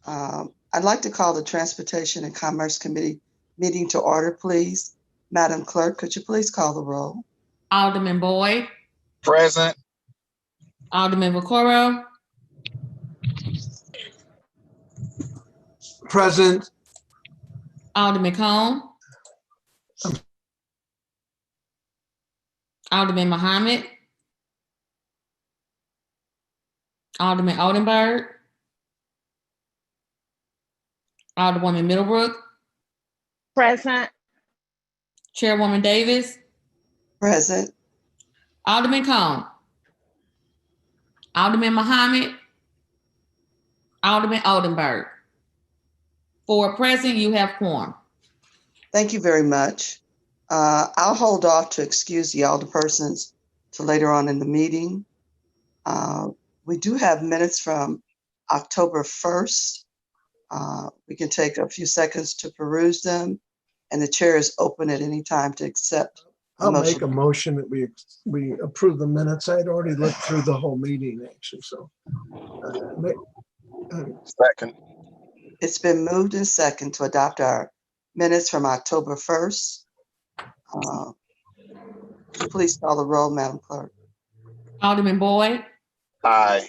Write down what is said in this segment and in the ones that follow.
I'd like to call the Transportation and Commerce Committee meeting to order, please. Madam Clerk, could you please call the roll? Alderman Boyd. Present. Alderman Vaccaro. Present. Alderman Cone. Alderman Muhammad. Alderman Oldenburg. Alderwoman Middlebrook. Present. Chairwoman Davis. Present. Alderman Cone. Alderman Muhammad. Alderman Oldenburg. 4 present, you have quorum. Thank you very much. I'll hold off to excuse the alderpersons to later on in the meeting. We do have minutes from October 1st. We can take a few seconds to peruse them, and the chair is open at any time to accept. I'll make a motion that we approve the minutes. I'd already looked through the whole meeting, actually, so. Second. It's been moved and second to adopt our minutes from October 1st. Please call the roll, Madam Clerk. Alderman Boyd. Aye.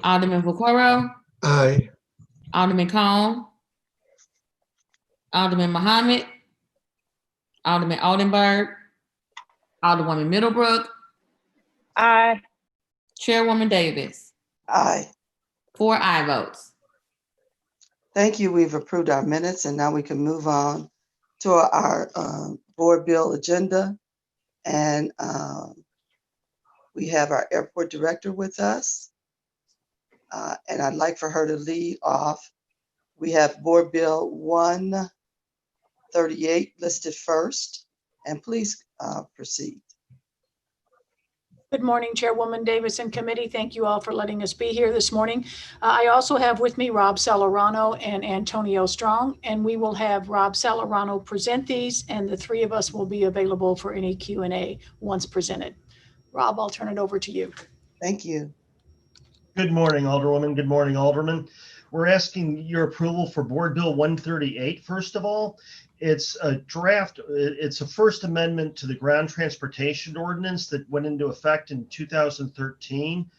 Alderman Vaccaro. Aye. Alderman Cone. Alderman Muhammad. Alderman Oldenburg. Alderwoman Middlebrook. Aye. Chairwoman Davis. Aye. 4 aye votes. Thank you. We've approved our minutes, and now we can move on to our board bill agenda. And we have our airport director with us. And I'd like for her to lead off. We have board bill 138 listed first, and please proceed. Good morning, Chairwoman Davis and committee. Thank you all for letting us be here this morning. I also have with me Rob Salerano and Antonio Strong, and we will have Rob Salerano present these, and the 3 of us will be available for any Q&A once presented. Rob, I'll turn it over to you. Thank you. Good morning, Alderwoman. Good morning, Alderman. We're asking your approval for Board Bill 138, first of all. It's a draft, it's a first amendment to the ground transportation ordinance that went into effect in 2013.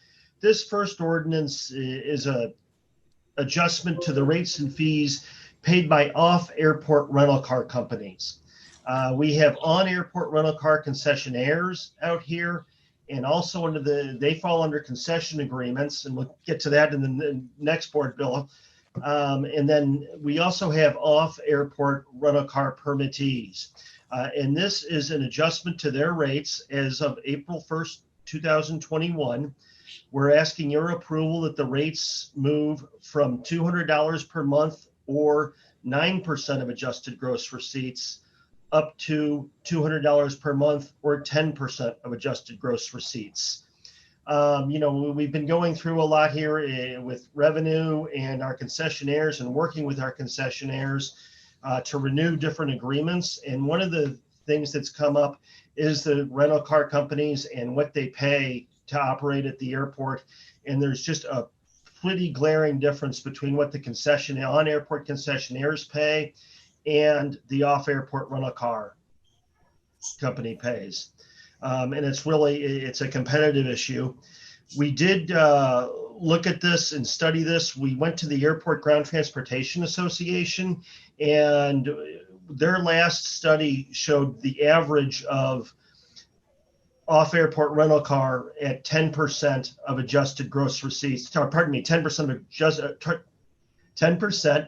This first ordinance is a adjustment to the rates and fees paid by off-airport rental car companies. We have on-airport rental car concessionaires out here, and also they fall under concession agreements, and we'll get to that in the next board bill. And then we also have off-airport rental car permittees. And this is an adjustment to their rates as of April 1st, 2021. We're asking your approval that the rates move from $200 per month or 9% of adjusted gross receipts up to $200 per month or 10% of adjusted gross receipts. We've been going through a lot here with revenue and our concessionaires and working with our concessionaires to renew different agreements. And one of the things that's come up is the rental car companies and what they pay to operate at the airport. And there's just a pretty glaring difference between what the on-airport concessionaires pay and the off-airport rental car company pays. And it's a competitive issue. We did look at this and study this. We went to the Airport Ground Transportation Association, and their last study showed the average of off-airport rental car at 10% of adjusted gross receipts. Pardon me, 10%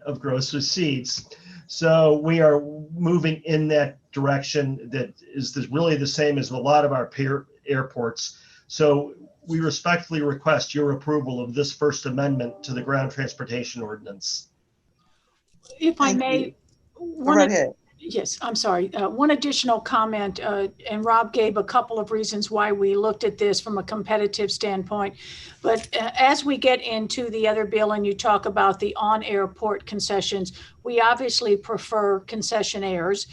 of gross receipts. So we are moving in that direction that is really the same as a lot of our peer airports. So we respectfully request your approval of this first amendment to the ground transportation ordinance. If I may, Go right ahead. Yes, I'm sorry. One additional comment, and Rob gave a couple of reasons why we looked at this from a competitive standpoint. But as we get into the other bill and you talk about the on-airport concessions, we obviously prefer concessionaires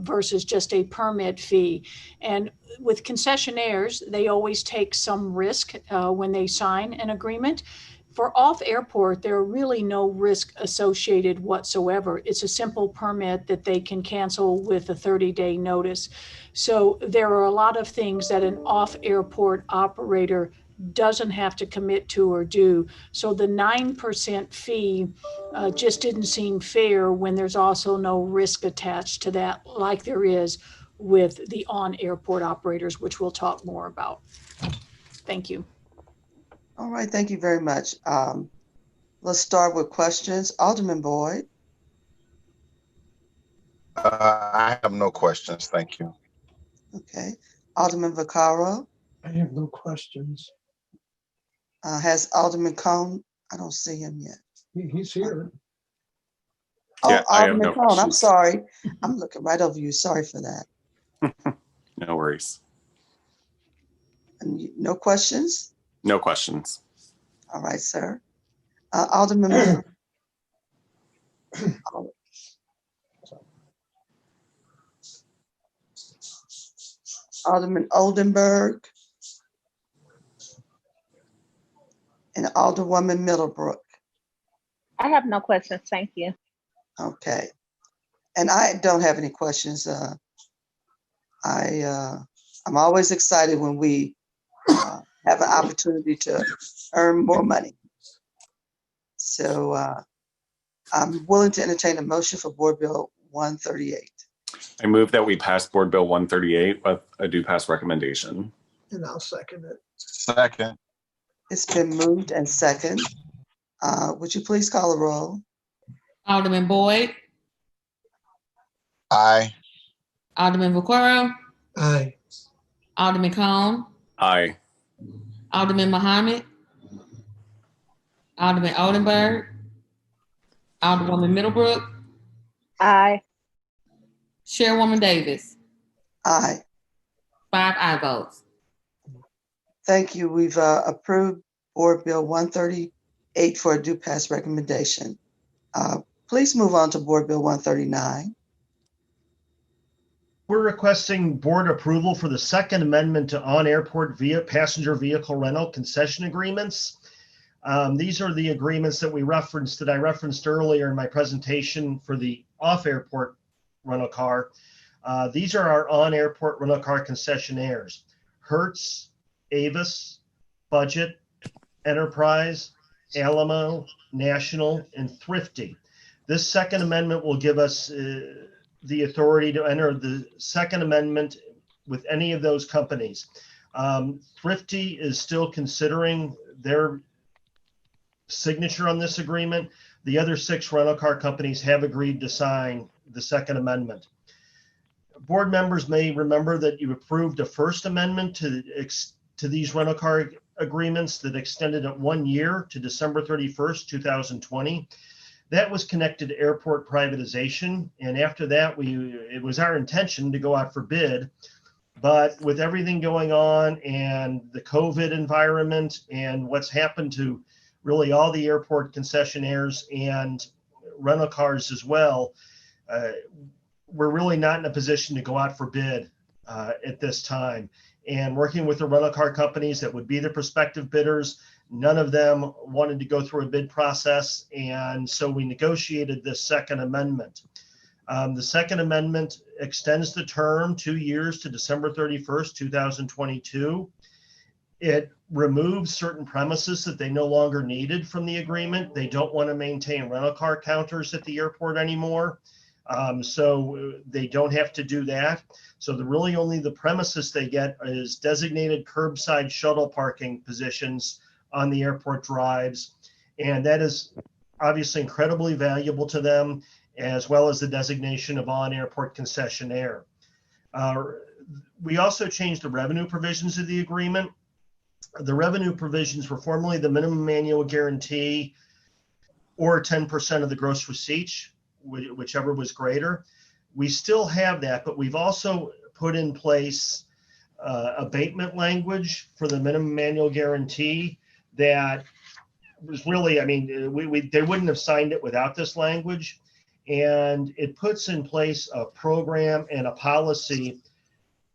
versus just a permit fee. And with concessionaires, they always take some risk when they sign an agreement. For off-airport, there are really no risk associated whatsoever. It's a simple permit that they can cancel with a 30-day notice. So there are a lot of things that an off-airport operator doesn't have to commit to or do. So the 9% fee just didn't seem fair when there's also no risk attached to that, like there is with the on-airport operators, which we'll talk more about. Thank you. All right, thank you very much. Let's start with questions. Alderman Boyd. I have no questions. Thank you. Okay. Alderman Vaccaro. I have no questions. Has Alderman Cone? I don't see him yet. He's here. Oh, Yeah, I have Alderman no Cone, I'm questions. sorry. I'm looking right over you. Sorry for that. No worries. No questions? No questions. All right, sir. Alderman. Alderman Oldenburg. And Alderwoman Middlebrook. I have no questions. Thank you. Okay. And I don't have any questions. I'm always excited when we have an opportunity to earn more money. So I'm willing to entertain a motion for Board Bill 138. I move that we pass Board Bill 138 with a due pass recommendation. And I'll second it. Second. It's been moved and second. Would you please call a roll? Alderman Boyd, Aye. Alderman Vaccaro, Aye. Alderman Cone, Aye. Alderman Muhammad, Alderman Oldenburg, Alderwoman Middlebrook, Aye. Chairwoman Davis. Aye. 5 aye votes. Thank you. We've approved Board Bill 138 for a due pass recommendation. Please move on to Board Bill 139. We're requesting board approval for the Second Amendment to on-airport passenger vehicle rental concession agreements. These are the agreements that I referenced earlier in my presentation for the off-airport rental car. These are our on-airport rental car concessionaires: Hertz, Avis, Budget, Enterprise, Alamo, National, and Thrifty. This Second Amendment will give us the authority to enter the Second Amendment with any of those companies. Thrifty is still considering their signature on this agreement. The other 6 rental car companies have agreed to sign the Second Amendment. Board members may remember that you approved a First Amendment to these rental car agreements that extended it 1 year to December 31st, 2020. That was connected to airport privatization. And after that, it was our intention to go out for bid. But with everything going on and the COVID environment and what's happened to really all the airport concessionaires and rental cars as well, we're really not in a position to go out for bid at this time. And working with the rental car companies that would be the prospective bidders, none of them wanted to go through a bid process. And so we negotiated this Second Amendment. The Second Amendment extends the term 2 years to December 31st, 2022. It removes certain premises that they no longer needed from the agreement. They don't want to maintain rental car counters at the airport anymore. So they don't have to do that. So really only the premises they get is designated curbside shuttle parking positions on the airport drives. And that is obviously incredibly valuable to them, as well as the designation of on-airport concessionaire. We also changed the revenue provisions of the agreement. The revenue provisions were formerly the minimum annual guarantee or 10% of the gross receipts, whichever was greater. We still have that, but we've also put in place abatement language for the minimum annual guarantee that was really, they wouldn't have signed it without this language. And it puts in place a program and a policy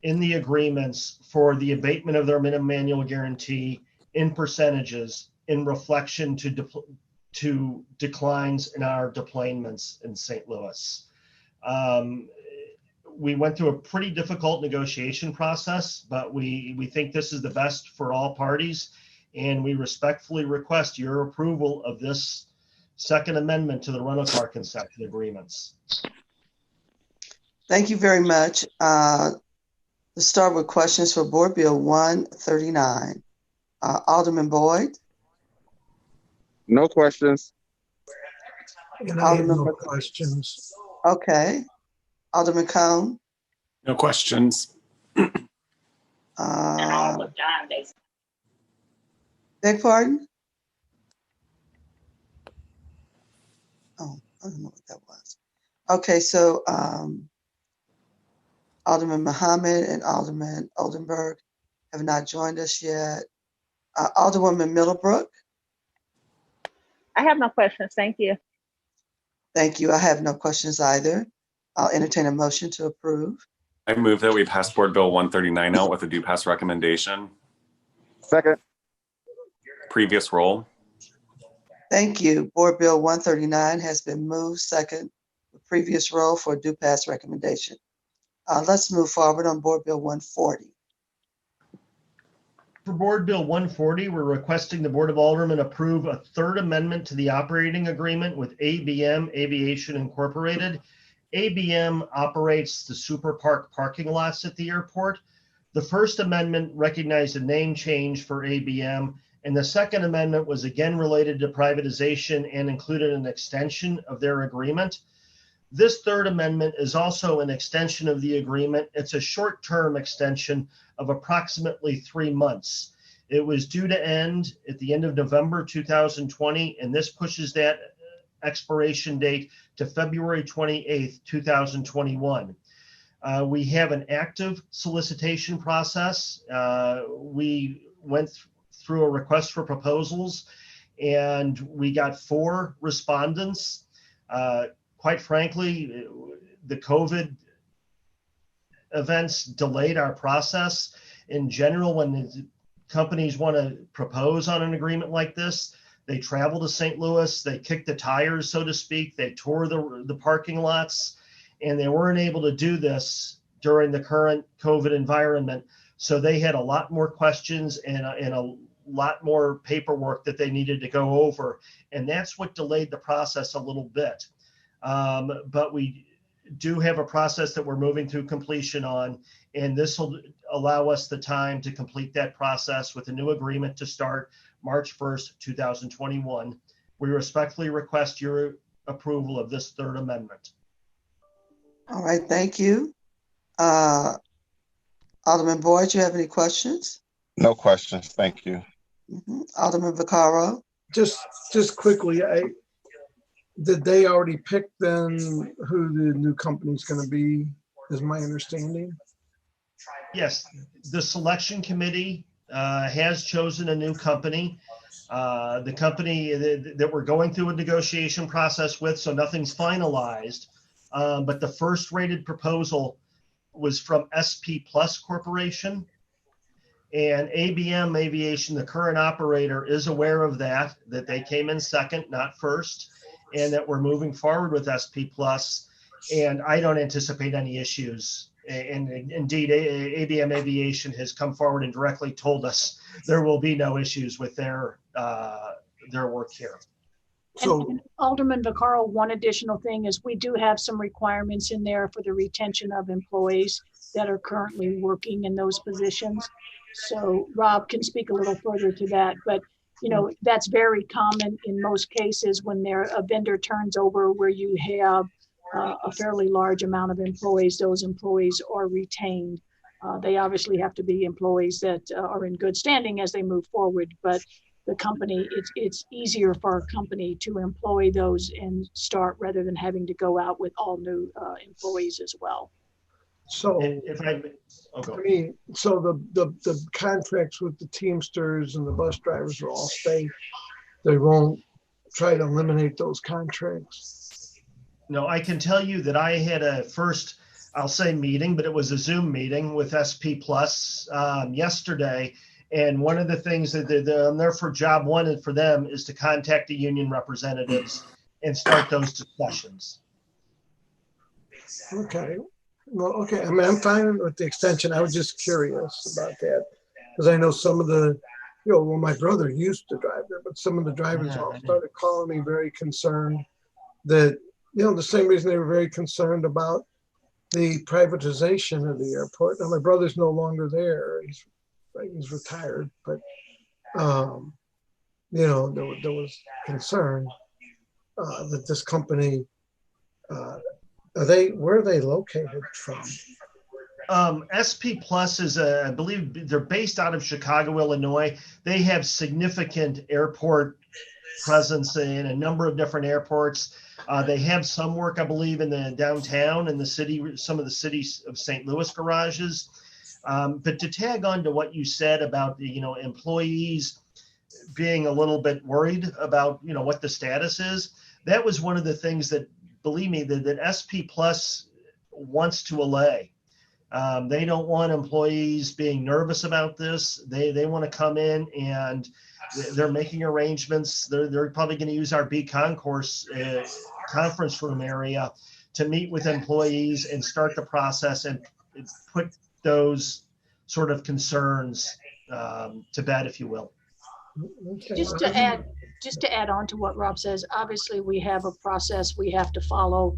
in the agreements for the abatement of their minimum annual guarantee in percentages in reflection to declines in our deplanements in St. Louis. We went through a pretty difficult negotiation process, but we think this is the best for all parties, and we respectfully request your approval of this second amendment to the rental car concession agreements. Thank you very much. Let's start with questions for Board Bill 139. Alderman Boyd. No questions. And I have Alderman no Mc- questions. Okay. Alderman Cone. No questions. Beg pardon? Oh, I don't know what that was. Okay, so Alderman Muhammad and Alderman Oldenburg have not joined us yet. Alderwoman Middlebrook. I have no questions. Thank you. Thank you. I have no questions either. I'll entertain a motion to approve. I move that we pass Board Bill 139 out with a do pass recommendation. Second. Previous roll. Thank you. Board Bill 139 has been moved second, the previous roll for due pass recommendation. Let's move forward on Board Bill 140. For Board Bill 140, we're requesting the Board of Aldermen approve a third amendment to the operating agreement with ABM Aviation Incorporated. ABM operates the Super Park parking lots at the airport. The first amendment recognized a name change for ABM, and the second amendment was again related to privatization and included an extension of their agreement. This third amendment is also an extension of the agreement. It's a short-term extension of approximately 3 months. It was due to end at the end of November 2020, and this pushes that expiration date to February 28th, 2021. We have an active solicitation process. We went through a request for proposals, and we got 4 respondents. Quite frankly, the COVID events delayed our process. In general, when the companies want to propose on an agreement like this, they travel to St. Louis, they kick the tires, so to speak, they tour the parking lots, and they weren't able to do this during the current COVID environment. So they had a lot more questions and a lot more paperwork that they needed to go over. And that's what delayed the process a little bit. But we do have a process that we're moving through completion on, and this will allow us the time to complete that process with a new agreement to start March 1st, 2021. We respectfully request your approval of this third amendment. All right, thank you. Alderman Boyd, you have any questions? No questions. Thank you. Alderman Vaccaro. Just quickly, did they already pick then who the new company's going to be, is my understanding? Yes, the selection committee has chosen a new company. The company that we're going through a negotiation process with, so nothing's finalized. But the first rated proposal was from SP Plus Corporation. And ABM Aviation, the current operator, is aware of that they came in second, not first, and that we're moving forward with SP Plus. And I don't anticipate any issues. And indeed, ABM Aviation has come forward and directly told us there will be no issues with their work here. So, And Alderman Vaccaro, one additional thing is we do have some requirements in there for the retention of employees that are currently working in those positions. So Rob can speak a little further to that, but you know, that's very common in most cases when a vendor turns over where you have a fairly large amount of employees, those employees are retained. They obviously have to be employees that are in good standing as they move forward, but the company, it's easier for a company to employ those and start rather than having to go out with all new employees as well. so If I mean, so the contracts with the Teamsters and the bus drivers will all stay. They won't try to eliminate those contracts. No, I can tell you that I had a first, I'll say meeting, but it was a Zoom meeting with SP Plus yesterday. And one of the things that I'm there for job one and for them is to contact the union representatives and start those discussions. Okay. Well, okay. I mean, I'm fine with the extension. I was just curious about that because I know some of the, well, my brother used to drive there, but some of the drivers all started calling me very concerned that, the same reason they were very concerned about the privatization of the airport. Now, my brother's no longer there. He's retired, but, there was concern that this company, where are they located from? SP Plus is, I believe they're based out of Chicago, Illinois. They have significant airport presence in a number of different airports. They have some work, I believe, in the downtown and the city, some of the cities of St. Louis garages. But to tag on to what you said about the, employees being a little bit worried about, what the status is, that was one of the things that, believe me, that SP Plus wants to allay. They don't want employees being nervous about this. They want to come in and they're making arrangements. They're probably going to use our B Concourse conference room area to meet with employees and start the process and put those sort of concerns to bed, if you will. Okay. Just to add on to what Rob says, obviously we have a process we have to follow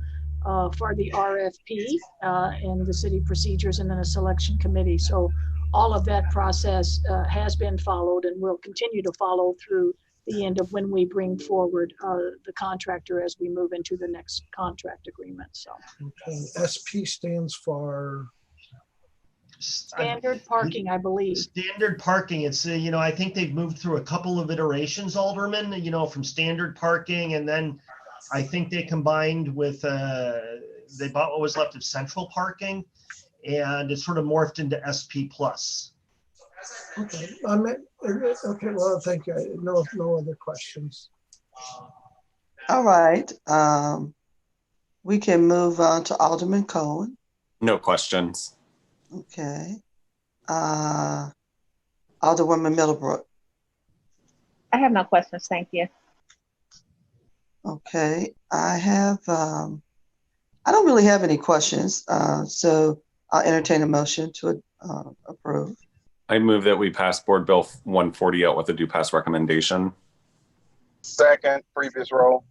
for the RFP and the city procedures and then a selection committee. So all of that process has been followed and will continue to follow through the end of when we bring forward the contractor as we move into the next contract agreement. So Okay. SP stands for standard parking, I believe. Standard parking. It's, I think they've moved through a couple of iterations, Alderman, from standard parking. And then I think they combined with, they bought what was left of central parking and it sort of morphed into SP Plus. Okay. Okay. Well, thank you. No other questions. All right. We can move on to Alderman Cohen. No questions. Okay. Alderwoman Middlebrook. I have no questions. Thank you. Okay. I don't really have any questions. So I'll entertain a motion to approve. I move that we pass Board Bill 140 out with a due pass recommendation. Second, previous roll.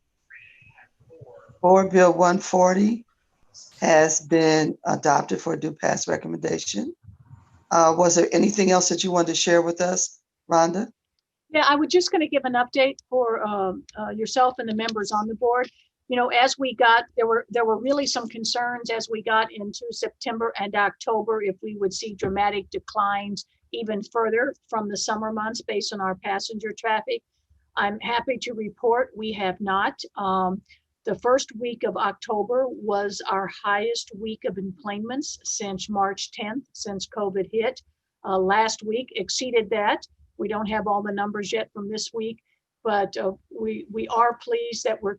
Board Bill 140 has been adopted for a due pass recommendation. Was there anything else that you wanted to share with us, Rhonda? Yeah, I was just going to give an update for yourself and the members on the board. As we got, there were really some concerns as we got into September and October if we would see dramatic declines even further from the summer months based on our passenger traffic. I'm happy to report we have not. The first week of October was our highest week of employments since March 10th, since COVID hit. Last week exceeded that. We don't have all the numbers yet from this week, but we are pleased that we're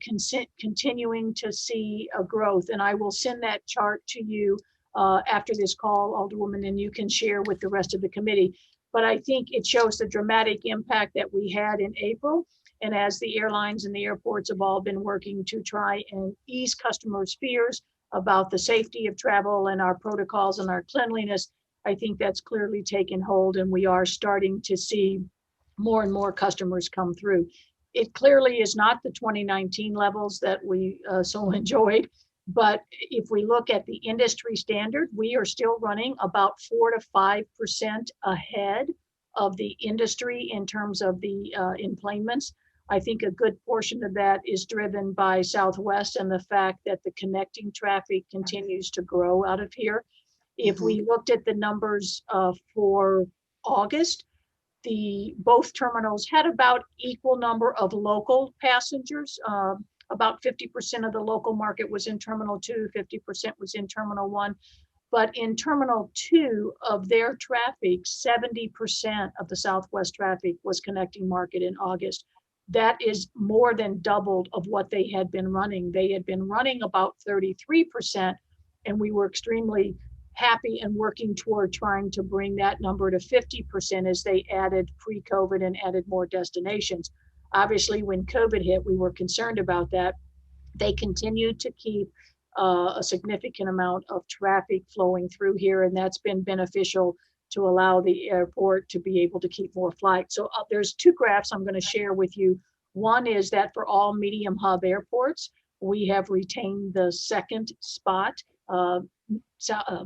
continuing to see a growth. And I will send that chart to you after this call, Alderwoman, and you can share with the rest of the committee. But I think it shows the dramatic impact that we had in April. And as the airlines and the airports have all been working to try and ease customers' fears about the safety of travel and our protocols and our cleanliness, I think that's clearly taken hold, and we are starting to see more and more customers come through. It clearly is not the 2019 levels that we so enjoyed, but if we look at the industry standard, we are still running about 4 to 5% ahead of the industry in terms of the employments. I think a good portion of that is driven by Southwest and the fact that the connecting traffic continues to grow out of here. If we looked at the numbers for August, both terminals had about equal number of local passengers. About 50% of the local market was in Terminal 2, 50% was in Terminal 1. But in Terminal 2 of their traffic, 70% of the Southwest traffic was connecting market in August. That is more than doubled of what they had been running. They had been running about 33%, and we were extremely happy and working toward trying to bring that number to 50% as they added pre-COVID and added more destinations. Obviously, when COVID hit, we were concerned about that. They continued to keep a significant amount of traffic flowing through here, and that's been beneficial to allow the airport to be able to keep more flights. So there's two graphs I'm going to share with you. One is that for all medium hub airports, we have retained the second spot.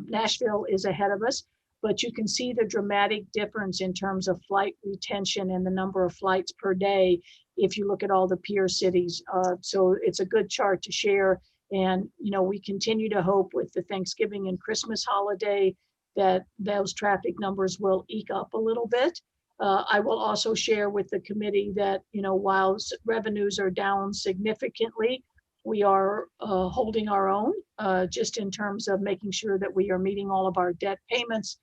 Nashville is ahead of us, but you can see the dramatic difference in terms of flight retention and the number of flights per day if you look at all the peer cities. So it's a good chart to share. And, we continue to hope with the Thanksgiving and Christmas holiday that those traffic numbers will eke up a little bit. I will also share with the committee that, while revenues are down significantly, we are holding our own just in terms of making sure that we are meeting all of our debt payments,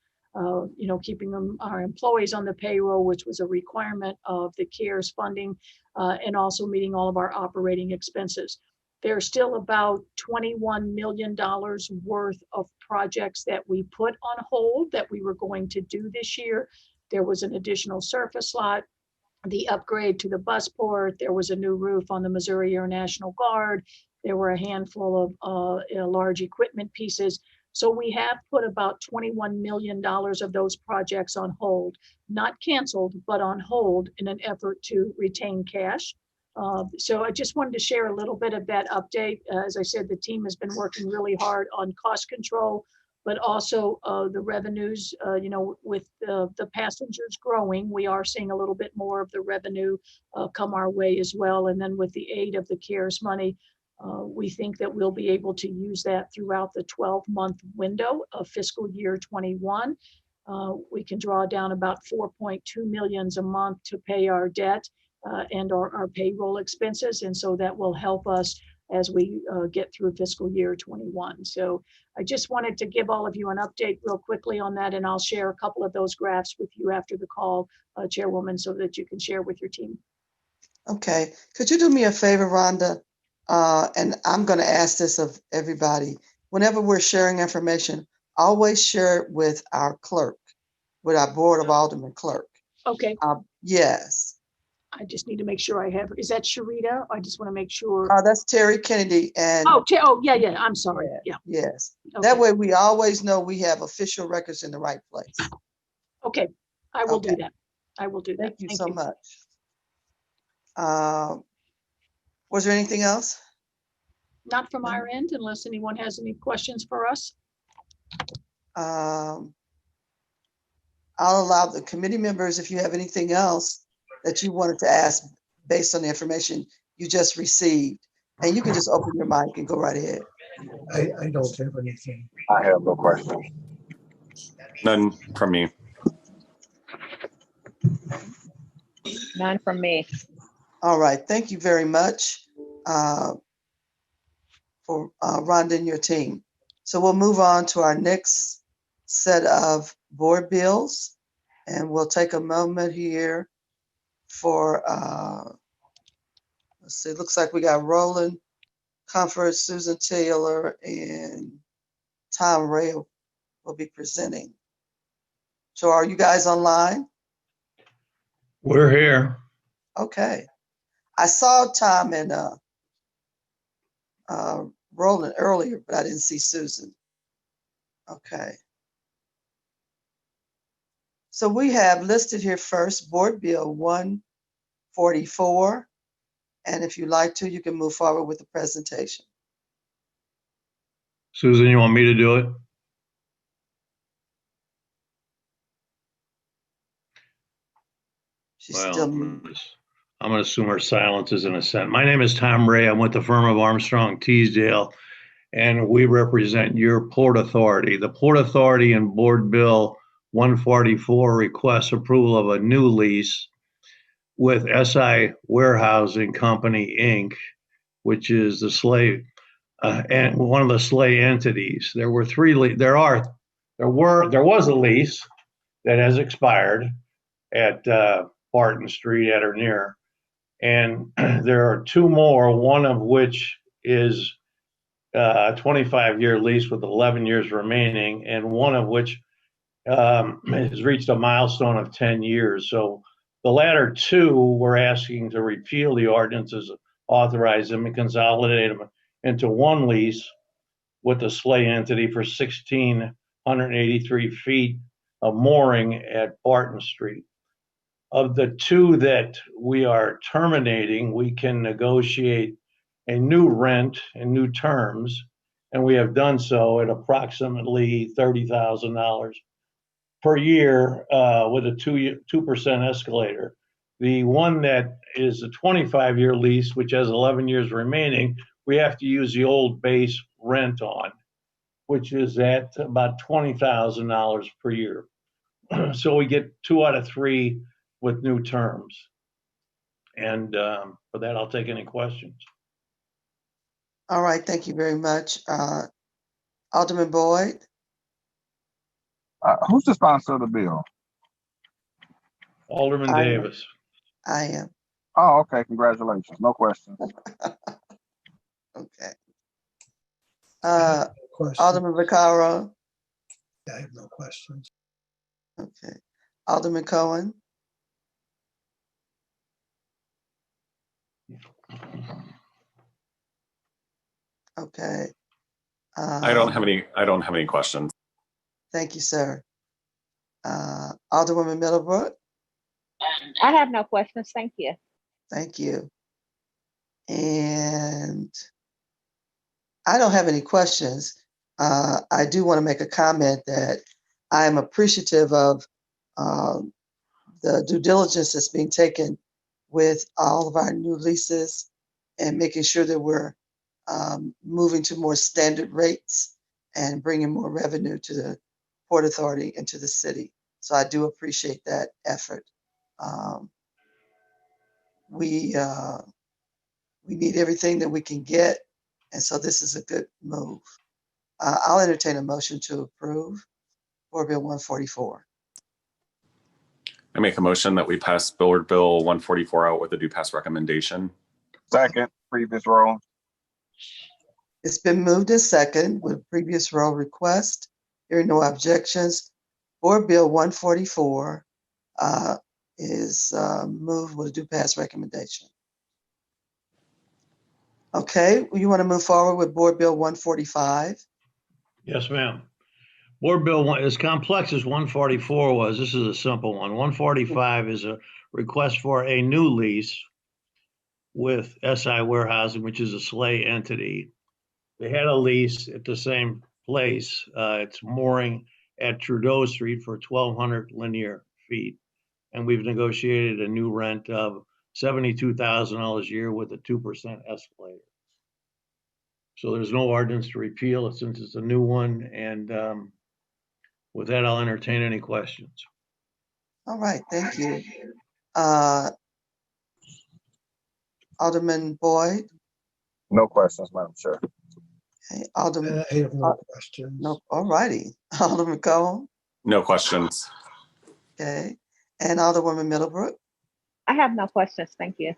keeping our employees on the payroll, which was a requirement of the CARES funding, and also meeting all of our operating expenses. There's still about $21 million worth of projects that we put on hold that we were going to do this year. There was an additional surface lot, the upgrade to the busport. There was a new roof on the Missouri Air National Guard. There were a handful of large equipment pieces. So we have put about $21 million of those projects on hold, not canceled, but on hold in an effort to retain cash. So I just wanted to share a little bit of that update. As I said, the team has been working really hard on cost control, but also the revenues, with the passengers growing, we are seeing a little bit more of the revenue come our way as well. And then with the aid of the CARES money, we think that we'll be able to use that throughout the 12-month window of fiscal year 21. We can draw down about 4.2 million a month to pay our debt and our payroll expenses. And so that will help us as we get through fiscal year 21. So I just wanted to give all of you an update real quickly on that, and I'll share a couple of those graphs with you after the call, Chairwoman, so that you can share with your team. Okay. Could you do me a favor, Rhonda? And I'm going to ask this of everybody. Whenever we're sharing information, always share it with our clerk, with our Board of Aldermen clerk. Okay. Yes. I just need to make sure I have, is that Sharita? I just want to make sure. That's Terry Kennedy. And yeah. I'm sorry. Yeah. Yes. Okay. That way we always know we have official records in the right place. Okay. I will do that. I will do that. Thank you so much. Was there anything else? Not from our end, unless anyone has any questions for us. I'll allow the committee members, if you have anything else that you wanted to ask based on the information you just received, and you can just open your mic and go right ahead. I don't have anything. I have no questions. None from me. None from me. All right, thank you very much for Rhonda and your team. So we'll move on to our next set of board bills, and we'll take a moment here for, let's see, it looks like we got Roland Comfort, Susan Taylor, and Tom Ray will be presenting. So are you guys online? We're here. Okay. I saw Tom and Roland earlier, but I didn't see Susan. Okay. So we have listed here first Board Bill 144. And if you'd like to, you can move forward with the presentation. Susan, you want me to do it? She's Well, still I'm going to assume her silence is an assent. My name is Tom Ray. I'm with the firm of Armstrong Teasdale, and we represent your Port Authority. The Port Authority in Board Bill 144 requests approval of a new lease with SI Warehousing Company, Inc., which is the slave and one of the slay entities. There was a lease that has expired at Barton Street at or near, and there are two more, one of which is a 25-year lease with 11 years remaining, and one of which has reached a milestone of 10 years. So the latter two, we're asking to repeal the ordinances, authorize them and consolidate them into one lease with the SLAY entity for 1,683 feet of mooring at Barton Street. Of the two that we are terminating, we can negotiate a new rent and new terms, and we have done so at approximately $30,000 per year with a 2% escalator. The one that is a 25-year lease, which has 11 years remaining, we have to use the old base rent on, which is at about $20,000 per year. So we get 2 out of 3 with new terms. And for that, I'll take any questions. All right, thank you very much. Alderman Boyd? Who's the sponsor of the bill? Alderman I am. Davis. I am. Oh, okay. Congratulations. No questions. Okay. Question. Alderman Vaccaro? I have no questions. Okay. Alderman Cohen? Okay. I don't have any questions. Thank you, sir. Alderwoman Middlebrook? I have no questions. Thank you. Thank you. And I don't have any questions. I do want to make a comment that I am appreciative of the due diligence that's being taken with all of our new leases and making sure that we're moving to more standard rates and bringing more revenue to the Port Authority and to the city. So I do appreciate that effort. We need everything that we can get, and so this is a good move. I'll entertain a motion to approve Board Bill 144. I make a motion that we pass Board Bill 144 out with a due pass recommendation. Second, previous roll. It's been moved and second with previous roll request. Hearing no objections, Board Bill 144 is moved with a due pass recommendation. Okay, you want to move forward with Board Bill 145? Yes, ma'am. Board Bill 1, as complex as 144 was, this is a simple one. 145 is a request for a new lease with SI Warehousing, which is a SLAY entity. They had a lease at the same place. It's mooring at Trudeau Street for 1,200 linear feet. And we've negotiated a new rent of $72,000 a year with a 2% escalator. So there's no ordinance to repeal it since it's a new one. And with that, I'll entertain any questions. All right, thank you. Alderman Boyd? No questions, Madam Chair. Okay, Alderman. I have no questions. No, all righty. Alderman Cohen? No questions. Okay. And Alderwoman Middlebrook? I have no questions. Thank you.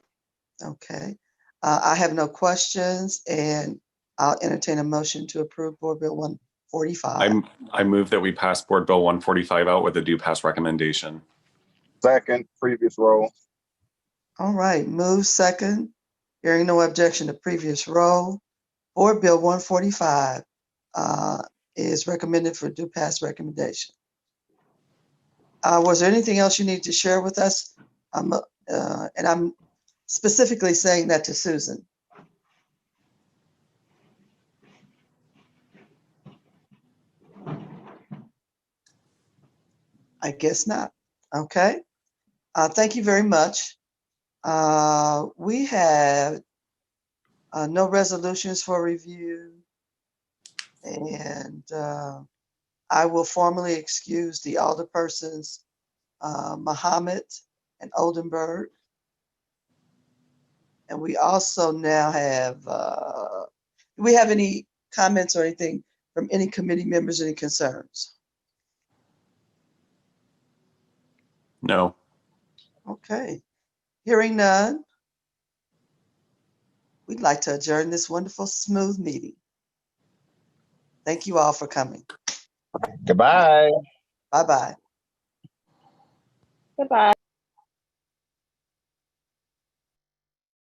Okay. I have no questions, and I'll entertain a motion to approve Board Bill 145. I move that we pass Board Bill 145 out with a due pass recommendation. Second, previous roll. All right, move second. Hearing no objection to previous roll. Board Bill 145 is recommended for due pass recommendation. Was there anything else you need to share with us? And I'm specifically saying that to Susan. I guess not. Okay. Thank you very much. We have no resolutions for review, and I will formally excuse the alderpersons Muhammad and Oldenburg. And we also now have, do we have any comments or anything from any committee members, any concerns? No. Okay, hearing none, we'd like to adjourn this wonderful, smooth meeting. Thank you all for coming. Goodbye. Bye-bye. Goodbye.